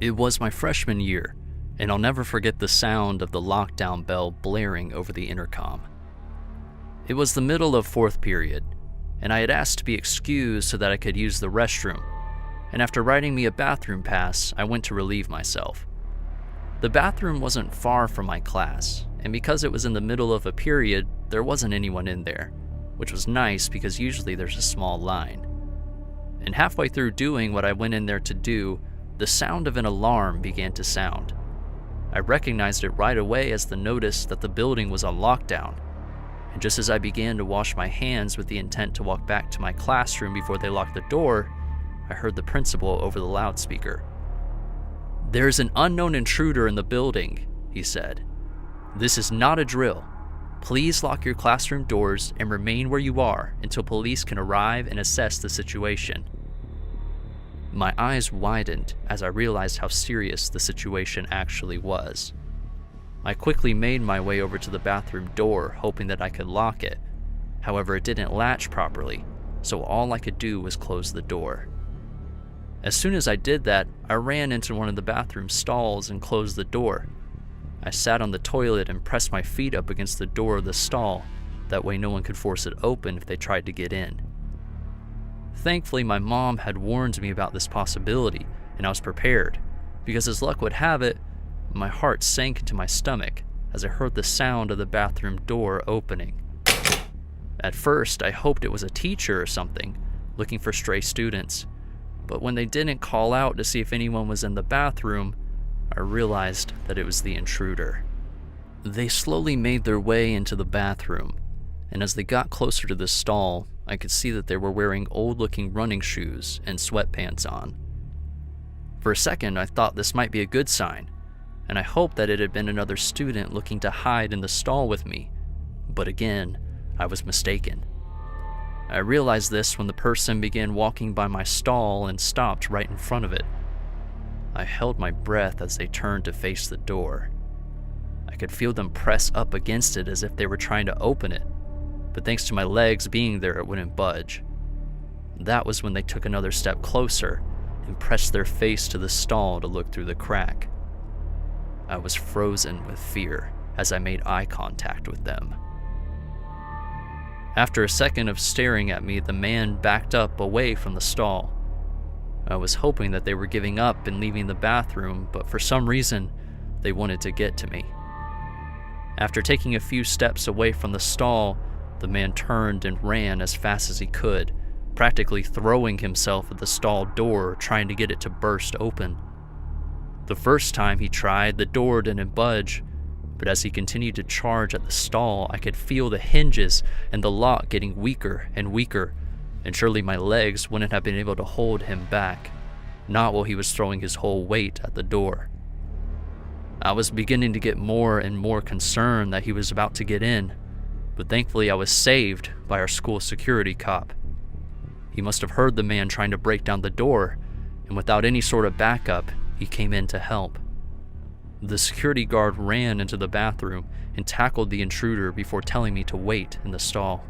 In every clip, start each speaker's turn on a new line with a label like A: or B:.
A: It was my freshman year, and I'll never forget the sound of the lockdown bell blaring over the intercom. It was the middle of fourth period, and I had asked to be excused so that I could use the restroom, and after writing me a bathroom pass, I went to relieve myself. The bathroom wasn't far from my class, and because it was in the middle of a period, there wasn't anyone in there, which was nice because usually there's a small line. And halfway through doing what I went in there to do, the sound of an alarm began to sound. I recognized it right away as the notice that the building was on lockdown, and just as I began to wash my hands with the intent to walk back to my classroom before they locked the door, I heard the principal over the loudspeaker. "There's an unknown intruder in the building," he said. "This is not a drill. Please lock your classroom doors and remain where you are until police can arrive and assess the situation." My eyes widened as I realized how serious the situation actually was. I quickly made my way over to the bathroom door, hoping that I could lock it. However, it didn't latch properly, so all I could do was close the door. As soon as I did that, I ran into one of the bathroom stalls and closed the door. I sat on the toilet and pressed my feet up against the door of the stall, that way no one could force it open if they tried to get in. Thankfully, my mom had warned me about this possibility, and I was prepared, because as luck would have it, my heart sank into my stomach as I heard the sound of the bathroom door opening. At first, I hoped it was a teacher or something, looking for stray students, but when they didn't call out to see if anyone was in the bathroom, I realized that it was the intruder. They slowly made their way into the bathroom, and as they got closer to the stall, I could see that they were wearing old-looking running shoes and sweatpants on. For a second, I thought this might be a good sign, and I hoped that it had been another student looking to hide in the stall with me, but again, I was mistaken. I realized this when the person began walking by my stall and stopped right in front of it. I held my breath as they turned to face the door. I could feel them press up against it as if they were trying to open it, but thanks to my legs being there, it wouldn't budge. That was when they took another step closer and pressed their face to the stall to look through the crack. I was frozen with fear as I made eye contact with them. After a second of staring at me, the man backed up away from the stall. I was hoping that they were giving up and leaving the bathroom, but for some reason, they wanted to get to me. After taking a few steps away from the stall, the man turned and ran as fast as he could, practically throwing himself at the stall door, trying to get it to burst open. The first time he tried, the door didn't budge, but as he continued to charge at the stall, I could feel the hinges and the lock getting weaker and weaker, and surely my legs wouldn't have been able to hold him back, not while he was throwing his whole weight at the door. I was beginning to get more and more concerned that he was about to get in, but thankfully I was saved by our school security cop. He must have heard the man trying to break down the door, and without any sort of backup, he came in to help. The security guard ran into the bathroom and tackled the intruder before telling me to wait in the stall.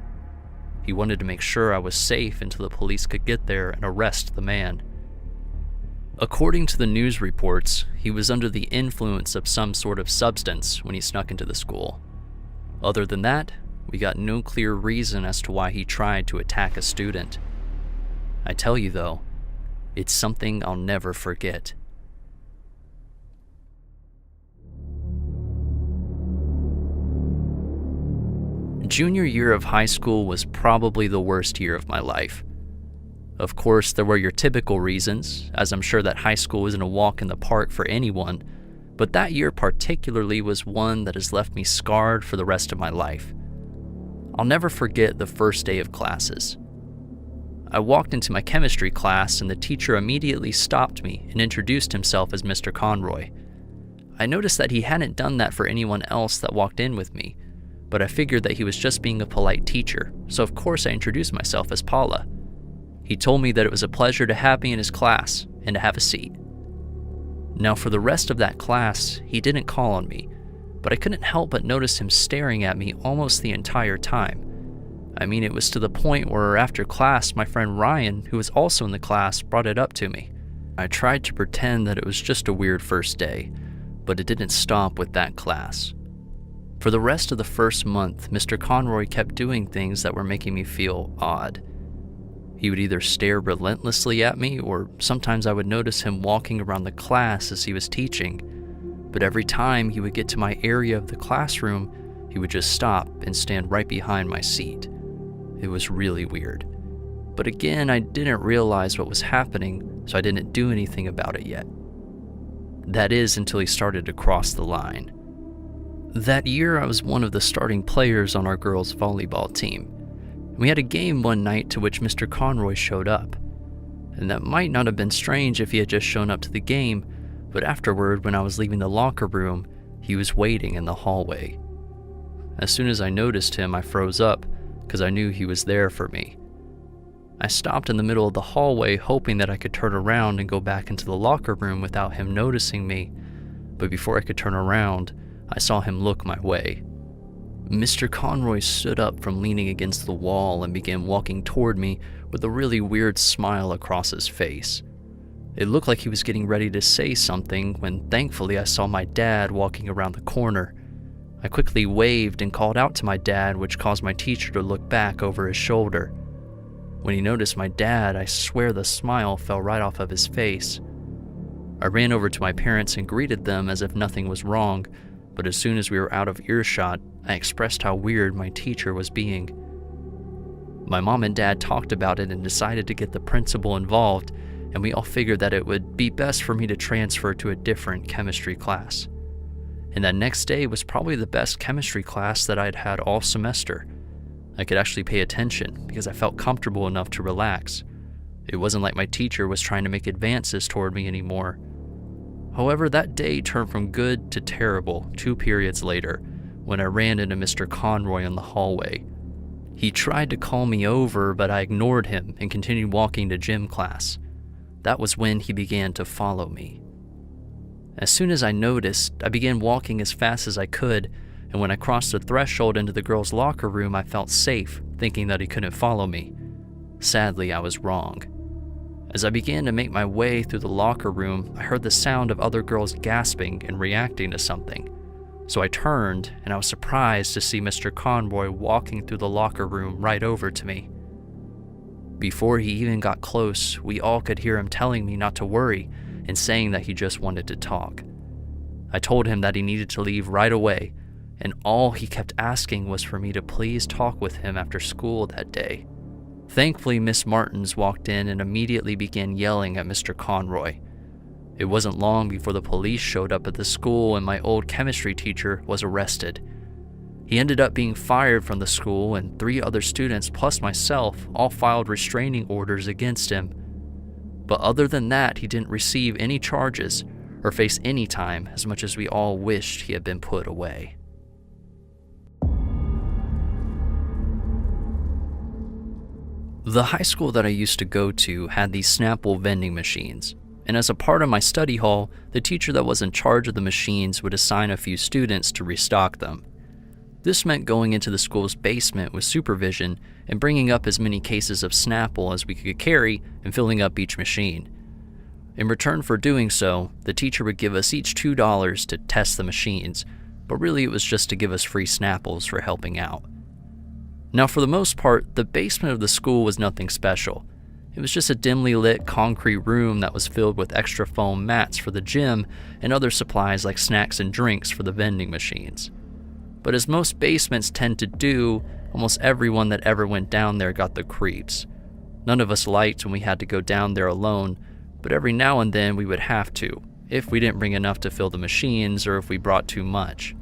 A: He wanted to make sure I was safe until the police could get there and arrest the man. According to the news reports, he was under the influence of some sort of substance when he snuck into the school. Other than that, we got no clear reason as to why he tried to attack a student. I tell you though, it's something I'll never forget. Junior year of high school was probably the worst year of my life. Of course, there were your typical reasons, as I'm sure that high school isn't a walk in the park for anyone, but that year particularly was one that has left me scarred for the rest of my life. I'll never forget the first day of classes. I walked into my chemistry class and the teacher immediately stopped me and introduced himself as Mr. Conroy. I noticed that he hadn't done that for anyone else that walked in with me, but I figured that he was just being a polite teacher, so of course I introduced myself as Paula. He told me that it was a pleasure to have me in his class and to have a seat. Now for the rest of that class, he didn't call on me, but I couldn't help but notice him staring at me almost the entire time. I mean, it was to the point where after class, my friend Ryan, who was also in the class, brought it up to me. I tried to pretend that it was just a weird first day, but it didn't stop with that class. For the rest of the first month, Mr. Conroy kept doing things that were making me feel odd. He would either stare relentlessly at me, or sometimes I would notice him walking around the class as he was teaching. But every time he would get to my area of the classroom, he would just stop and stand right behind my seat. It was really weird. But again, I didn't realize what was happening, so I didn't do anything about it yet. That is, until he started to cross the line. That year, I was one of the starting players on our girls' volleyball team. We had a game one night to which Mr. Conroy showed up. And that might not have been strange if he had just shown up to the game, but afterward, when I was leaving the locker room, he was waiting in the hallway. As soon as I noticed him, I froze up, because I knew he was there for me. I stopped in the middle of the hallway, hoping that I could turn around and go back into the locker room without him noticing me, but before I could turn around, I saw him look my way. Mr. Conroy stood up from leaning against the wall and began walking toward me with a really weird smile across his face. It looked like he was getting ready to say something when thankfully I saw my dad walking around the corner. I quickly waved and called out to my dad, which caused my teacher to look back over his shoulder. When he noticed my dad, I swear the smile fell right off of his face. I ran over to my parents and greeted them as if nothing was wrong, but as soon as we were out of earshot, I expressed how weird my teacher was being. My mom and dad talked about it and decided to get the principal involved, and we all figured that it would be best for me to transfer to a different chemistry class. And that next day was probably the best chemistry class that I'd had all semester. I could actually pay attention because I felt comfortable enough to relax. It wasn't like my teacher was trying to make advances toward me anymore. However, that day turned from good to terrible 2 periods later when I ran into Mr. Conroy in the hallway. He tried to call me over, but I ignored him and continued walking to gym class. That was when he began to follow me. As soon as I noticed, I began walking as fast as I could, and when I crossed the threshold into the girls' locker room, I felt safe, thinking that he couldn't follow me. Sadly, I was wrong. As I began to make my way through the locker room, I heard the sound of other girls gasping and reacting to something. So I turned, and I was surprised to see Mr. Conroy walking through the locker room right over to me. Before he even got close, we all could hear him telling me not to worry and saying that he just wanted to talk. I told him that he needed to leave right away, and all he kept asking was for me to please talk with him after school that day. Thankfully, Miss Martins walked in and immediately began yelling at Mr. Conroy. It wasn't long before the police showed up at the school and my old chemistry teacher was arrested. He ended up being fired from the school, and 3 other students plus myself all filed restraining orders against him. But other than that, he didn't receive any charges or face any time, as much as we all wished he had been put away. The high school that I used to go to had these Snapple vending machines, and as a part of my study hall, the teacher that was in charge of the machines would assign a few students to restock them. This meant going into the school's basement with supervision and bringing up as many cases of Snapple as we could carry and filling up each machine. In return for doing so, the teacher would give us each $2 to test the machines, but really it was just to give us free Snapples for helping out. Now, for the most part, the basement of the school was nothing special. It was just a dimly lit concrete room that was filled with extra foam mats for the gym and other supplies like snacks and drinks for the vending machines. But as most basements tend to do, almost everyone that ever went down there got the creeps. None of us liked when we had to go down there alone, but every now and then we would have to, if we didn't bring enough to fill the machines or if we brought too much.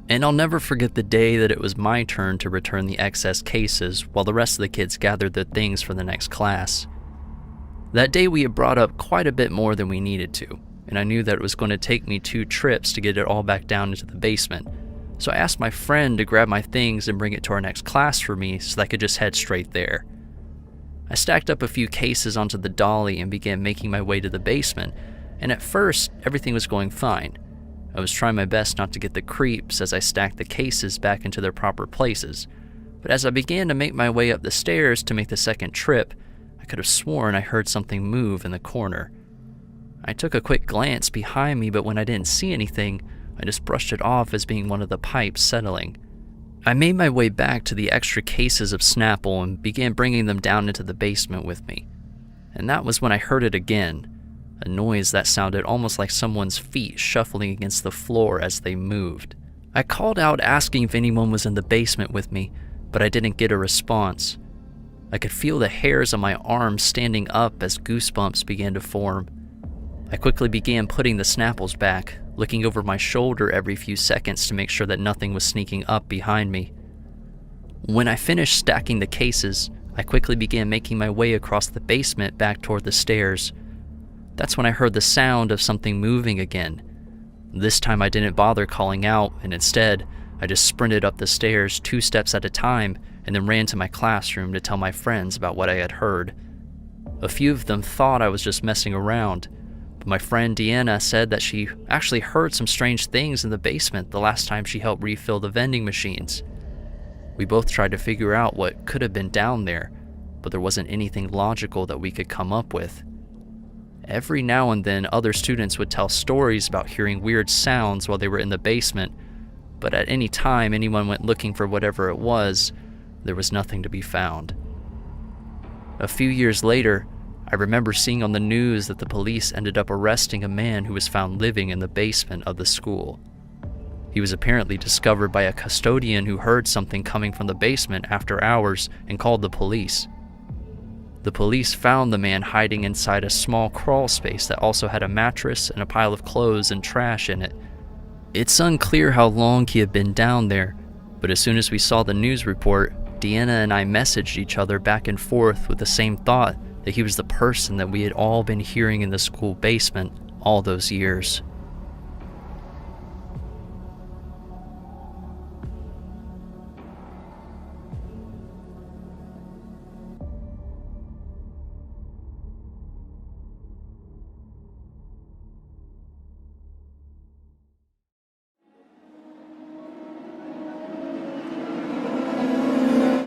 A: And I'll never forget the day that it was my turn to return the excess cases while the rest of the kids gathered their things for the next class. That day we had brought up quite a bit more than we needed to, and I knew that it was going to take me 2 trips to get it all back down into the basement. So I asked my friend to grab my things and bring it to our next class for me so that I could just head straight there. I stacked up a few cases onto the dolly and began making my way to the basement, and at first, everything was going fine. I was trying my best not to get the creeps as I stacked the cases back into their proper places, but as I began to make my way up the stairs to make the second trip, I could have sworn I heard something move in the corner. I took a quick glance behind me, but when I didn't see anything, I just brushed it off as being one of the pipes settling. I made my way back to the extra cases of Snapple and began bringing them down into the basement with me. And that was when I heard it again, a noise that sounded almost like someone's feet shuffling against the floor as they moved. I called out asking if anyone was in the basement with me, but I didn't get a response. I could feel the hairs on my arms standing up as goosebumps began to form. I quickly began putting the Snapples back, looking over my shoulder every few seconds to make sure that nothing was sneaking up behind me. When I finished stacking the cases, I quickly began making my way across the basement back toward the stairs. That's when I heard the sound of something moving again. This time I didn't bother calling out, and instead, I just sprinted up the stairs 2 steps at a time and then ran to my classroom to tell my friends about what I had heard. A few of them thought I was just messing around, but my friend Deanna said that she actually heard some strange things in the basement the last time she helped refill the vending machines. We both tried to figure out what could have been down there, but there wasn't anything logical that we could come up with. Every now and then, other students would tell stories about hearing weird sounds while they were in the basement, but at any time anyone went looking for whatever it was, there was nothing to be found. A few years later, I remember seeing on the news that the police ended up arresting a man who was found living in the basement of the school. He was apparently discovered by a custodian who heard something coming from the basement after hours and called the police. The police found the man hiding inside a small crawl space that also had a mattress and a pile of clothes and trash in it. It's unclear how long he had been down there, but as soon as we saw the news report, Deanna and I messaged each other back and forth with the same thought that he was the person that we had all been hearing in the school basement all those years.